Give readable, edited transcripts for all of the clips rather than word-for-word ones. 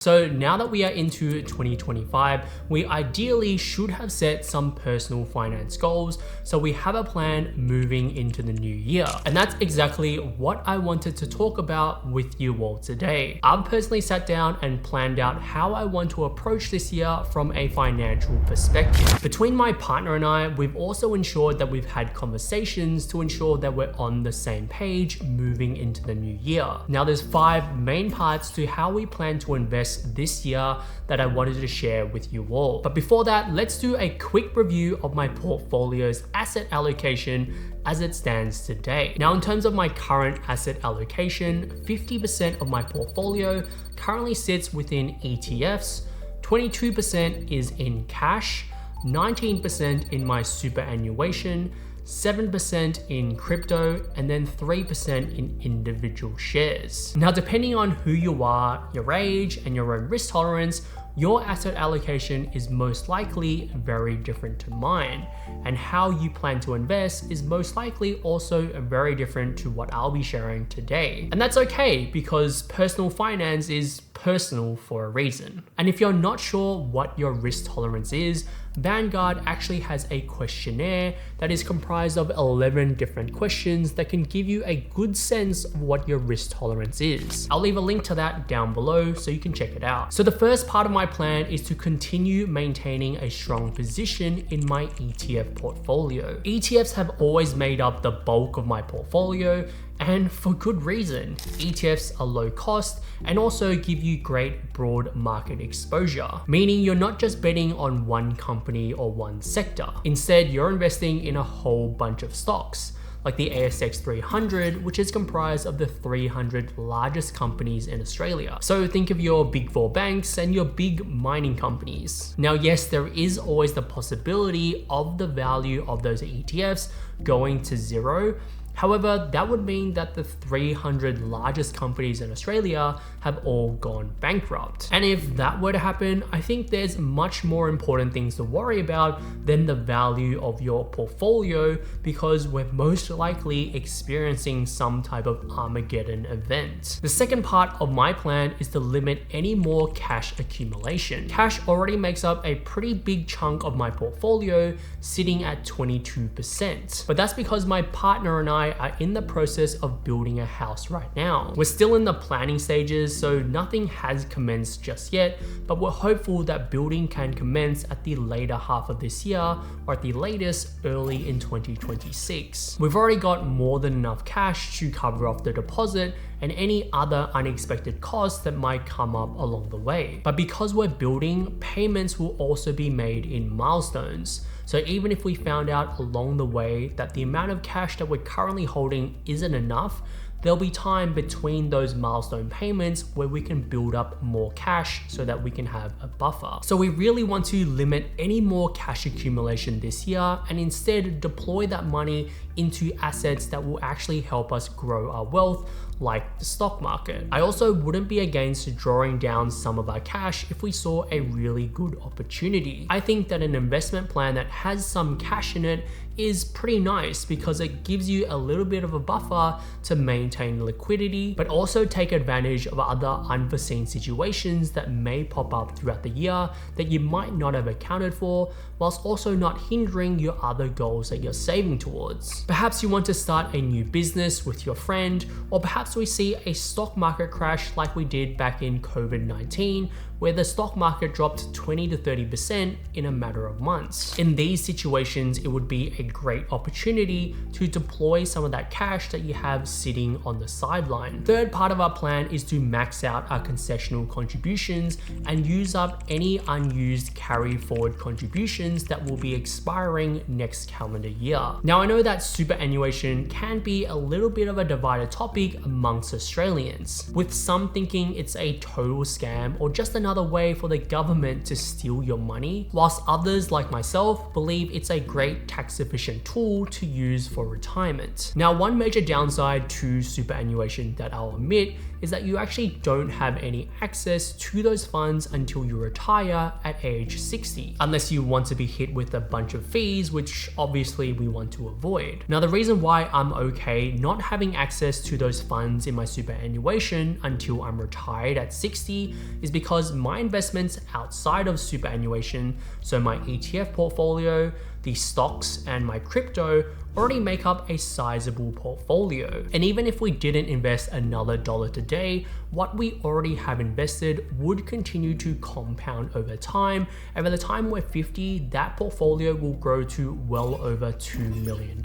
So now that we are into 2025, we ideally should have set some personal finance goals so we have a plan moving into the new year. And that's exactly what I wanted to talk about with you all today. I've personally sat down and planned out how I want to approach this year from a financial perspective. Between my partner and I, we've also ensured that we've had conversations to ensure that we're on the same page moving into the new year. Now there's 5 main parts to how we plan to invest this year that I wanted to share with you all. But before that, let's do a quick review of my portfolio's asset allocation as it stands today. Now, in terms of my current asset allocation, 50% of my portfolio currently sits within ETFs, 22% is in cash, 19% in my superannuation, 7% in crypto, and then 3% in individual shares. Now, depending on who you are, your age, and your own risk tolerance, your asset allocation is most likely very different to mine, and how you plan to invest is most likely also very different to what I'll be sharing today. And that's okay, because personal finance is personal for a reason. And if you're not sure what your risk tolerance is, Vanguard actually has a questionnaire that is comprised of 11 different questions that can give you a good sense of what your risk tolerance is. I'll leave a link to that down below so you can check it out. So the first part of my plan is to continue maintaining a strong position in my ETF portfolio. ETFs have always made up the bulk of my portfolio, and for good reason. ETFs are low cost and also give you great broad market exposure, meaning you're not just betting on one company or one sector. Instead, you're investing in a whole bunch of stocks, like the ASX 300, which is comprised of the 300 largest companies in Australia. So think of your big 4 banks and your big mining companies. Now, yes, there is always the possibility of the value of those ETFs going to zero. However, that would mean that the 300 largest companies in Australia have all gone bankrupt. And if that were to happen, I think there's much more important things to worry about than the value of your portfolio, because we're most likely experiencing some type of Armageddon event. The second part of my plan is to limit any more cash accumulation. Cash already makes up a pretty big chunk of my portfolio, sitting at 22%. But that's because my partner and I are in the process of building a house right now. We're still in the planning stages, so nothing has commenced just yet, but we're hopeful that building can commence at the later half of this year, or at the latest early in 2026. We've already got more than enough cash to cover off the deposit and any other unexpected costs that might come up along the way. But because we're building, payments will also be made in milestones. So even if we found out along the way that the amount of cash that we're currently holding isn't enough, there'll be time between those milestone payments where we can build up more cash so that we can have a buffer. So we really want to limit any more cash accumulation this year and instead deploy that money into assets that will actually help us grow our wealth, like the stock market. I also wouldn't be against drawing down some of our cash if we saw a really good opportunity. I think that an investment plan that has some cash in it is pretty nice because it gives you a little bit of a buffer to maintain liquidity, but also take advantage of other unforeseen situations that may pop up throughout the year that you might not have accounted for, whilst also not hindering your other goals that you're saving towards. Perhaps you want to start a new business with your friend, or perhaps we see a stock market crash like we did back in COVID-19, where the stock market dropped 20 to 30% in a matter of months. In these situations, it would be a great opportunity to deploy some of that cash that you have sitting on the sideline. Third part of our plan is to max out our concessional contributions and use up any unused carry forward contributions that will be expiring next calendar year. Now, I know that superannuation can be a little bit of a divided topic amongst Australians, with some thinking it's a total scam or just another way for the government to steal your money, whilst others like myself believe it's a great tax efficient efficient tool to use for retirement. Now, one major downside to superannuation that I'll admit is that you actually don't have any access to those funds until you retire at age 60, unless you want to be hit with a bunch of fees, which obviously we want to avoid. Now, the reason why I'm okay not having access to those funds in my superannuation until I'm retired at 60 is because my investments outside of superannuation, so my ETF portfolio, the stocks, and my crypto already make up a sizable portfolio. And even if we didn't invest another dollar today, what we already have invested would continue to compound over time. And by the time we're 50, that portfolio will grow to well over $2 million.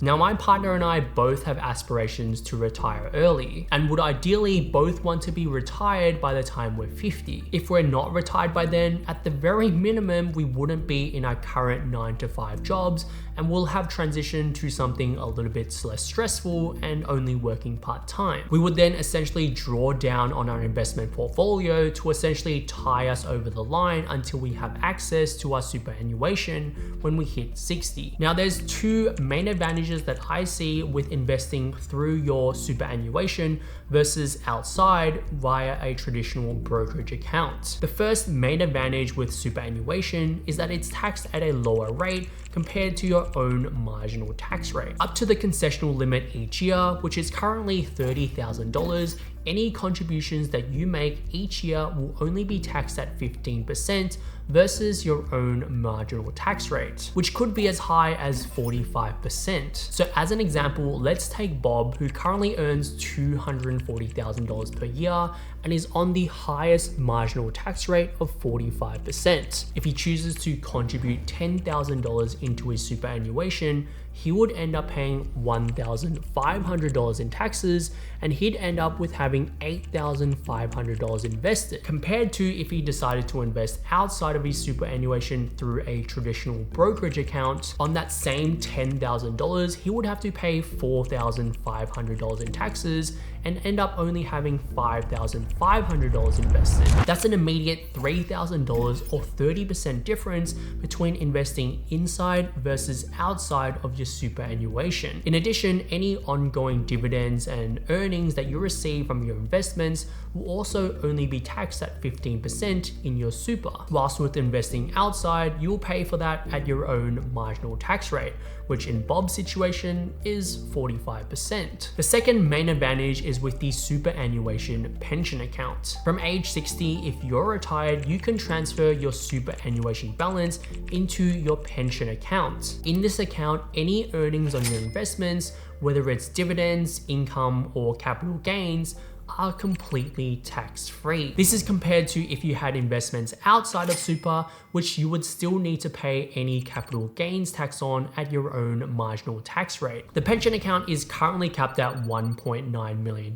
Now, my partner and I both have aspirations to retire early and would ideally both want to be retired by the time we're 50. If we're not retired by then, at the very minimum, we wouldn't be in our current 9-to-5 jobs and we'll have transitioned to something a little bit less stressful and only working part-time. We would then essentially draw down on our investment portfolio to essentially tie us over the line until we have access to our superannuation when we hit 60. Now, there's two main advantages that I see with investing through your superannuation versus outside via a traditional brokerage account. The first main advantage with superannuation is that it's taxed at a lower rate compared to your own marginal tax rate. Up to the concessional limit each year, which is currently $30,000, any contributions that you make each year will only be taxed at 15% versus your own marginal tax rate, which could be as high as 45%. So as an example, let's take Bob, who currently earns $240,000 per year and is on the highest marginal tax rate of 45%. If he chooses to contribute $10,000 into his superannuation, he would end up paying $1,500 in taxes, and he'd end up with having $8,500 invested, compared to if he decided to invest outside of his superannuation through a traditional brokerage account. On that same $10,000, he would have to pay $4,500 in taxes and end up only having $5,500 invested. That's an immediate $3,000 or 30% difference between investing inside versus outside of your superannuation. In addition, any ongoing dividends and earnings that you receive from your investments will also only be taxed at 15% in your super. Whilst with investing outside, you'll pay for that at your own marginal tax rate, which in Bob's situation is 45%. The second main advantage is with the superannuation pension account. From age 60, if you're retired, you can transfer your superannuation balance into your pension account. In this account, any earnings on your investments, whether it's dividends, income, or capital gains, are completely tax-free. This is compared to if you had investments outside of super, which you would still need to pay any capital gains tax on at your own marginal tax rate. The pension account is currently capped at $1.9 million,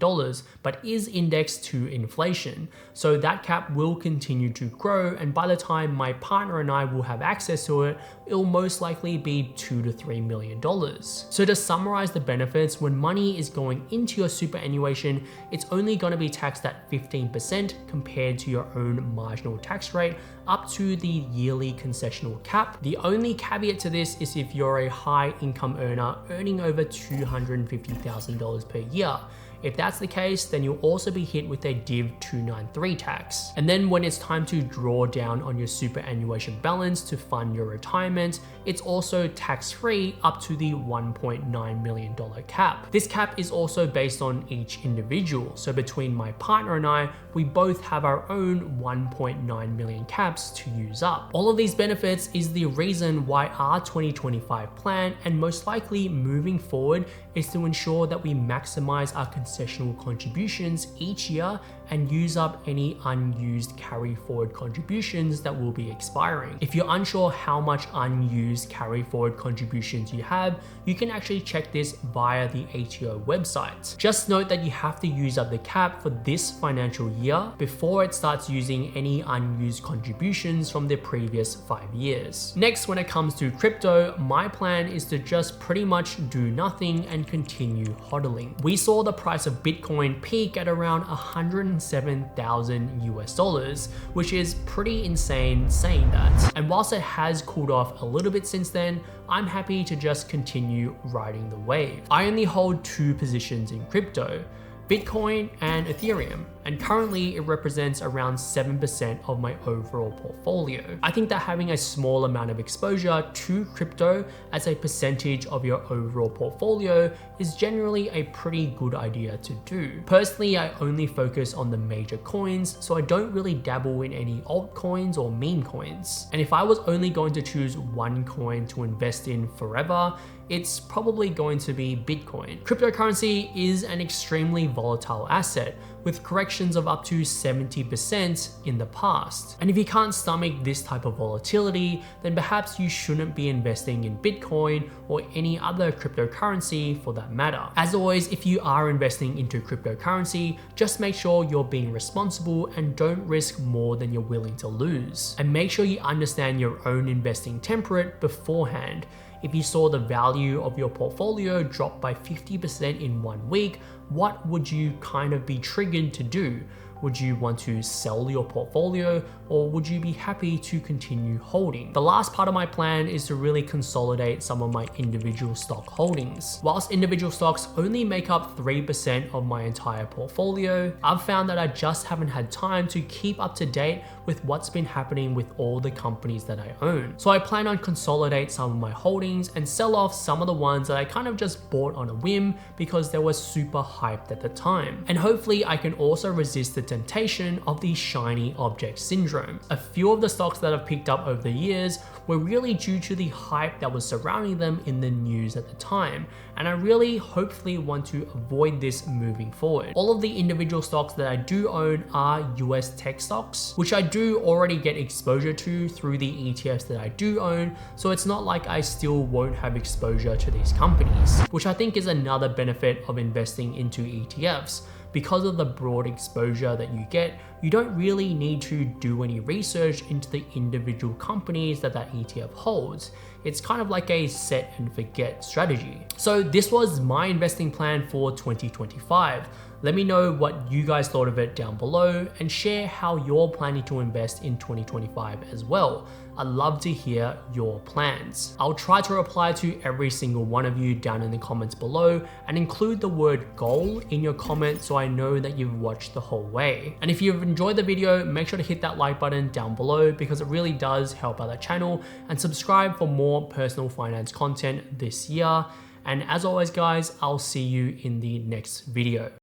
but is indexed to inflation. So that cap will continue to grow, and by the time my partner and I will have access to it, it'll most likely be $2 to $3 million. So to summarize the benefits, when money is going into your superannuation, it's only going to be taxed at 15% compared to your own marginal tax rate up to the yearly concessional cap. The only caveat to this is if you're a high income earner earning over $250,000 per year. If that's the case, then you'll also be hit with a Div 293 tax. And then when it's time to draw down on your superannuation balance to fund your retirement, it's also tax-free up to the $1.9 million cap. This cap is also based on each individual. So between my partner and I, we both have our own 1.9 million caps to use up. All of these benefits is the reason why our 2025 plan, and most likely moving forward, is to ensure that we maximize our concessional contributions each year and use up any unused carry forward contributions that will be expiring. If you're unsure how much unused carry forward contributions you have, you can actually check this via the ATO website. Just note that you have to use up the cap for this financial year before it starts using any unused contributions from the previous 5 years. Next, when it comes to crypto, my plan is to just pretty much do nothing and and continue hodling. We saw the price of Bitcoin peak at around 107,000 US dollars, which is pretty insane saying that. And whilst it has cooled off a little bit since then, I'm happy to just continue riding the wave. I only hold 2 positions in crypto, Bitcoin and Ethereum, and currently it represents around 7% of my overall portfolio. I think that having a small amount of exposure to crypto as a percentage of your overall portfolio is generally a pretty good idea to do. Personally, I only focus on the major coins, so I don't really dabble in any altcoins or meme coins. And if I was only going to choose one coin to invest in forever, it's probably going to be Bitcoin. Cryptocurrency is an extremely volatile asset with corrections of up to 70% in the past. And if you can't stomach this type of volatility, then perhaps you shouldn't be investing in Bitcoin or any other cryptocurrency for that matter. As always, if you are investing into cryptocurrency, just make sure you're being responsible and don't risk more than you're willing to lose. And make sure you understand your own investing template beforehand. If you saw the value of your portfolio drop by 50% in 1 week, what would you kind of be triggered to do? Would you want to sell your portfolio, or would you be happy to continue holding? The last part of my plan is to really consolidate some of my individual stock holdings. Whilst individual stocks only make up 3% of my entire portfolio, I've found that I just haven't had time to keep up to date with what's been happening with all the companies that I own. So I plan on consolidate some of my holdings and sell off some of the ones that I kind of just bought on a whim because they were super hyped at the time. And hopefully I can also resist the temptation of the shiny object syndrome. A few of the stocks that I've picked up over the years were really due to the hype that was surrounding them in the news at the time. And I really hopefully want to avoid this moving forward. All of the individual stocks that I do own are US tech stocks, which I do already get exposure to through the ETFs that I do own. So it's not like I still won't have exposure to these companies, which I think is another benefit of investing into ETFs. Because of the broad exposure that you get, you don't really need to do any research into the individual companies that ETF holds. It's kind of like a set and forget strategy. So this was my investing plan for 2025. Let me know what you guys thought of it down below and share how you're planning to invest in 2025 as well. I'd love to hear your plans. I'll try to reply to every single one of you down in the comments below and include the word goal in your comment so I know that you've watched the whole way. And if you've enjoyed the video, make sure to hit that like button down below because it really does help out the channel, and subscribe for more personal finance content this year. And as always guys, I'll see you in the next video.